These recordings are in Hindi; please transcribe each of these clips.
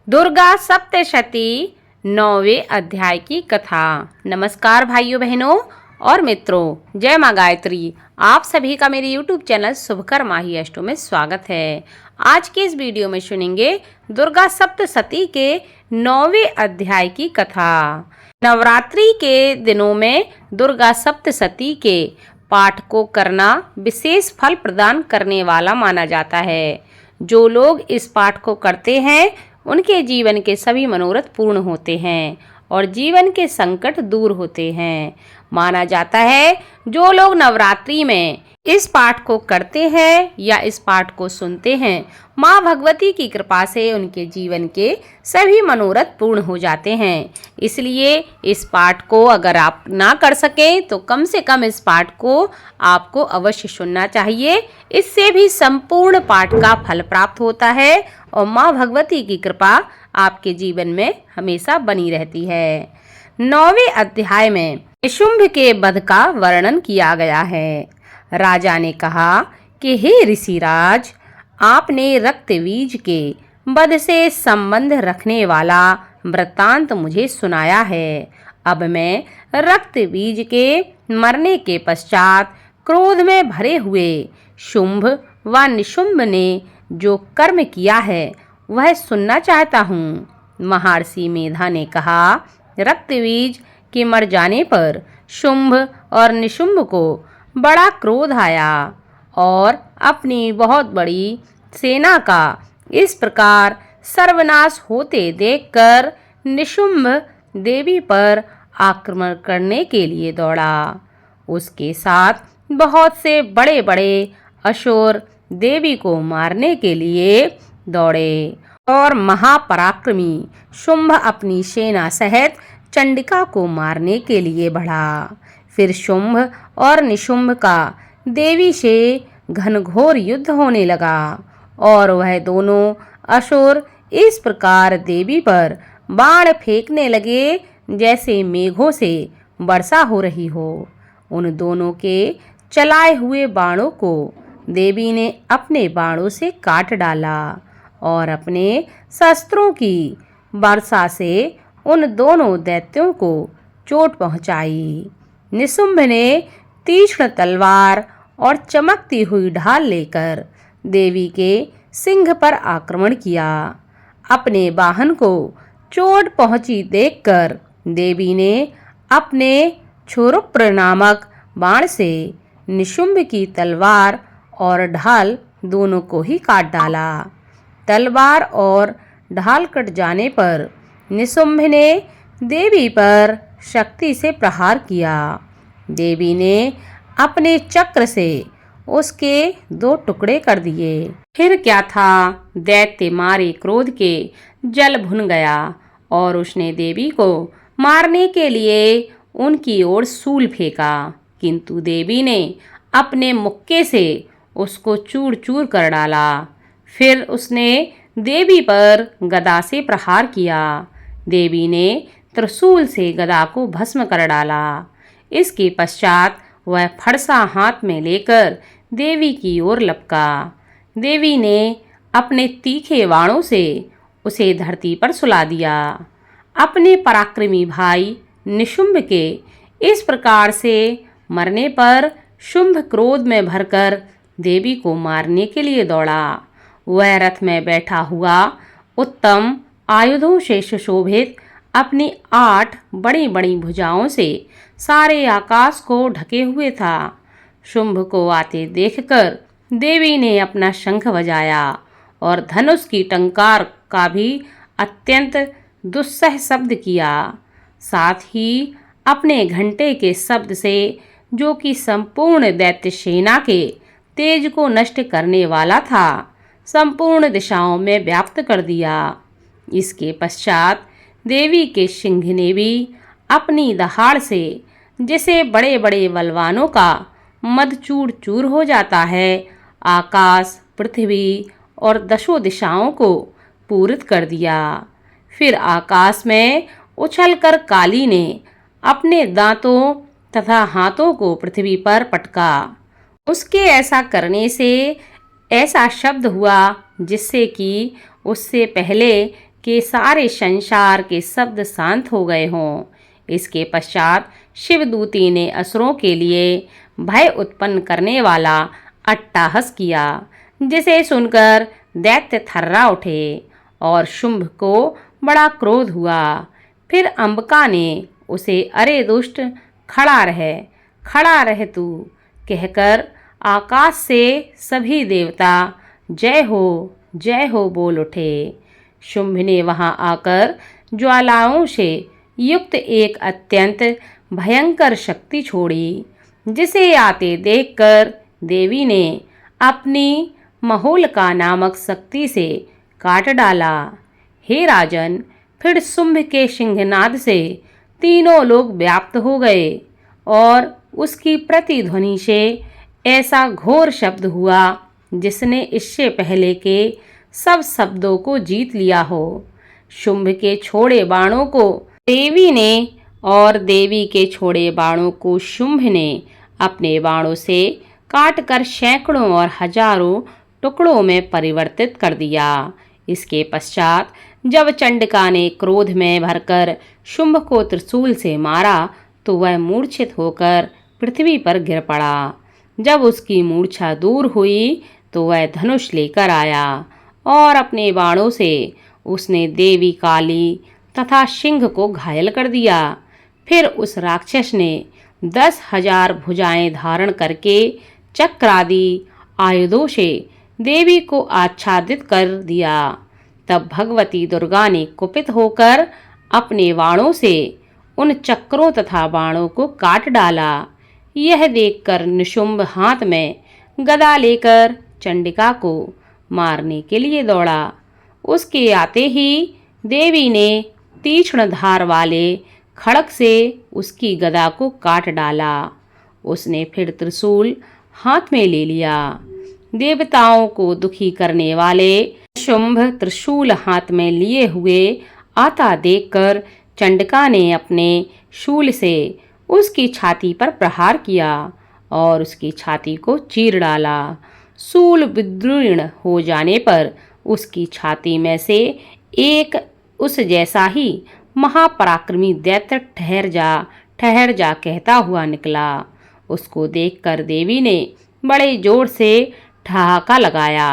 दुर्गा सप्तशती 9वें अध्याय की कथा। नमस्कार भाइयों बहनों और मित्रों, जय माँ गायत्री। आप सभी का मेरे YouTube चैनल शुभकर माही अष्टो में स्वागत है। आज के इस वीडियो में सुनेंगे दुर्गा सप्तशती के 9वें अध्याय की कथा। नवरात्रि के दिनों में दुर्गा सप्तशती के पाठ को करना विशेष फल प्रदान करने वाला माना जाता है। जो लोग इस पाठ को करते हैं उनके जीवन के सभी मनोरथ पूर्ण होते हैं और जीवन के संकट दूर होते हैं। माना जाता है जो लोग नवरात्रि में इस पाठ को करते हैं या इस पाठ को सुनते हैं, माँ भगवती की कृपा से उनके जीवन के सभी मनोरथ पूर्ण हो जाते हैं। इसलिए इस पाठ को अगर आप ना कर सकें तो कम से कम इस पाठ को आपको अवश्य सुनना चाहिए। इससे भी संपूर्ण पाठ का फल प्राप्त होता है और माँ भगवती की कृपा आपके जीवन में हमेशा बनी रहती है। 9वें अध्याय में निशुंभ के वध का वर्णन किया गया है। राजा ने कहा कि हे ऋषिराज, आपने रक्तबीज के वध से संबंध रखने वाला वृत्तांत मुझे सुनाया है। अब मैं रक्तबीज के मरने के पश्चात क्रोध में भरे हुए शुंभ व निशुंभ ने जो कर्म किया है वह सुनना चाहता हूँ। महर्षि मेधा ने कहा, रक्तबीज के मर जाने पर शुंभ और निशुंभ को बड़ा क्रोध आया और अपनी बहुत बड़ी सेना का इस प्रकार सर्वनाश होते देखकर निशुंभ देवी पर आक्रमण करने के लिए दौड़ा। उसके साथ बहुत से बड़े बड़े असुर देवी को मारने के लिए दौड़े और महापराक्रमी शुंभ अपनी सेना सहित चंडिका को मारने के लिए बढ़ा। फिर शुंभ और निशुंभ का देवी से घनघोर युद्ध होने लगा और वह दोनों असुर इस प्रकार देवी पर बाण फेंकने लगे जैसे मेघों से वर्षा हो रही हो। उन दोनों के चलाए हुए बाणों को देवी ने अपने बाणों से काट डाला और अपने शस्त्रों की वर्षा से उन दोनों दैत्यों को चोट पहुंचाई। निशुंभ ने तीक्ष्ण तलवार और चमकती हुई ढाल लेकर देवी के सिंह पर आक्रमण किया। अपने वाहन को चोट पहुंची देखकर देवी ने अपने क्षुरप्र नामक बाण से निशुंभ की तलवार और ढाल दोनों को ही काट डाला। तलवार और ढाल कट जाने पर निशुंभ ने देवी पर शक्ति से प्रहार किया। देवी ने अपने चक्र से उसके 2 टुकड़े कर दिए। फिर क्या था, दैत्य मारे क्रोध के जल भुन गया और उसने देवी को मारने के लिए उनकी ओर शूल फेंका, किंतु देवी ने अपने मुक्के से उसको चूर चूर कर डाला। फिर उसने देवी पर गदा से प्रहार किया। देवी ने त्रिशूल से गदा को भस्म कर डाला। इसके पश्चात वह फरसा हाथ में लेकर देवी की ओर लपका। देवी ने अपने तीखे बाणों से उसे धरती पर सुला दिया। अपने पराक्रमी भाई निशुंभ के इस प्रकार से मरने पर शुंभ क्रोध में भरकर देवी को मारने के लिए दौड़ा। वह रथ में बैठा हुआ उत्तम आयुधों से सुशोभित अपनी 8 बड़ी बड़ी भुजाओं से सारे आकाश को ढके हुए था। शुंभ को आते देखकर देवी ने अपना शंख बजाया और धनुष की टंकार का भी अत्यंत दुस्सह शब्द किया। साथ ही अपने घंटे के शब्द से, जो कि संपूर्ण दैत्य सेना के तेज को नष्ट करने वाला था, संपूर्ण दिशाओं में व्याप्त कर दिया। इसके पश्चात देवी के सिंह ने भी अपनी दहाड़ से, जैसे बड़े बड़े बलवानों का मद चूर चूर हो जाता है, आकाश, पृथ्वी और 10 दिशाओं को पूरित कर दिया। फिर आकाश में उछलकर काली ने अपने दांतों तथा हाथों को पृथ्वी पर पटका। उसके ऐसा करने से ऐसा शब्द हुआ जिससे कि उससे पहले कि सारे संसार के शब्द शांत हो गए हों। इसके पश्चात शिवदूती ने असुरों के लिए भय उत्पन्न करने वाला अट्टहास किया, जिसे सुनकर दैत्य थर्रा उठे और शुंभ को बड़ा क्रोध हुआ। फिर अंबिका ने उसे अरे दुष्ट, खड़ा रह तू कहकर आकाश से सभी देवता जय हो बोल उठे। शुंभ ने वहां आकर ज्वालाओं से युक्त एक अत्यंत भयंकर शक्ति छोड़ी, जिसे आते देखकर देवी ने अपनी महोलका नामक शक्ति से काट डाला। हे राजन, फिर शुंभ के सिंहनाद से तीनों लोग व्याप्त हो गए और उसकी प्रतिध्वनि से ऐसा घोर शब्द हुआ जिसने इससे पहले के सब शब्दों को जीत लिया हो। शुंभ के छोड़े बाणों को देवी ने और देवी के छोड़े बाणों को शुंभ ने अपने बाणों से काटकर सैकड़ों और हजारों टुकड़ों में परिवर्तित कर दिया। इसके पश्चात जब चंडिका ने क्रोध में भरकर शुंभ को त्रिशूल से मारा तो वह मूर्छित होकर पृथ्वी पर गिर पड़ा। जब उसकी मूर्छा दूर हुई तो वह धनुष लेकर आया और अपने बाणों से उसने देवी काली तथा सिंह को घायल कर दिया। फिर उस राक्षस ने 10,000 भुजाएं धारण करके चक्रादि आयुधों से देवी को आच्छादित कर दिया। तब भगवती दुर्गा ने कुपित होकर अपने बाणों से उन चक्रों तथा बाणों को काट डाला। यह देखकर निशुंभ हाथ में गदा लेकर चंडिका को मारने के लिए दौड़ा। उसके आते ही देवी ने तीक्ष्ण धार वाले खड़ग से उसकी गदा को काट डाला। उसने फिर त्रिशूल हाथ में ले लिया। देवताओं को दुखी करने वाले शुंभ त्रिशूल हाथ में लिए हुए आता देखकर चंडिका ने अपने शूल से उसकी छाती पर प्रहार किया और उसकी छाती को चीर डाला। शूल विदीर्ण हो जाने पर उसकी छाती में से एक उस जैसा ही महापराक्रमी दैत्य ठहर जा कहता हुआ निकला। उसको देखकर देवी ने बड़े जोर से ठहाका लगाया।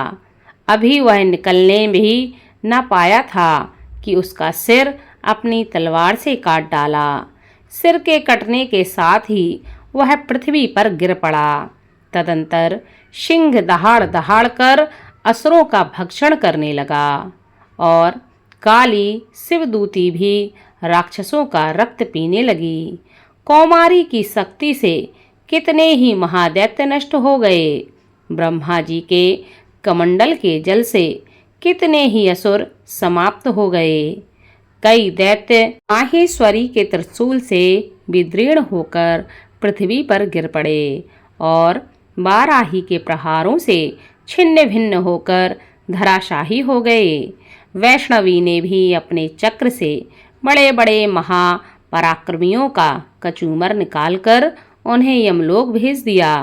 अभी वह निकलने भी न पाया था कि उसका सिर अपनी तलवार से काट डाला। सिर के कटने के साथ ही वह पृथ्वी पर गिर पड़ा। तदंतर सिंह दहाड़ दहाड़ कर असुरों का भक्षण करने लगा और काली शिवदूती भी राक्षसों का रक्त पीने लगी। कौमारी की शक्ति से कितने ही महादैत्य नष्ट हो गए। ब्रह्मा जी के कमंडल के जल से कितने ही असुर समाप्त हो गए। कई दैत्य माहेश्वरी के त्रिशूल से विदीर्ण होकर पृथ्वी पर गिर पड़े और बाराही के प्रहारों से छिन्न भिन्न होकर धराशाही हो गए। वैष्णवी ने भी अपने चक्र से बड़े बड़े महापराक्रमियों का कचूमर निकालकर उन्हें यमलोक भेज दिया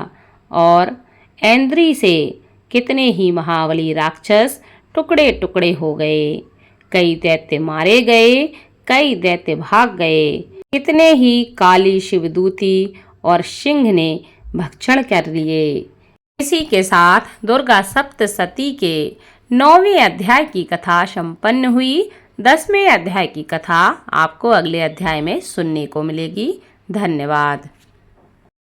और ऐन्द्री से कितने ही महाबली राक्षस टुकड़े टुकड़े हो गए। कई दैत्य मारे गए, कई दैत्य भाग गए। कितने ही काली शिवदूती और सिंह ने भक्षण कर लिए। इसी के साथ दुर्गा सप्तशती के 9वें अध्याय की कथा संपन्न हुई। 10वें अध्याय की कथा आपको अगले अध्याय में सुनने को मिलेगी। धन्यवाद।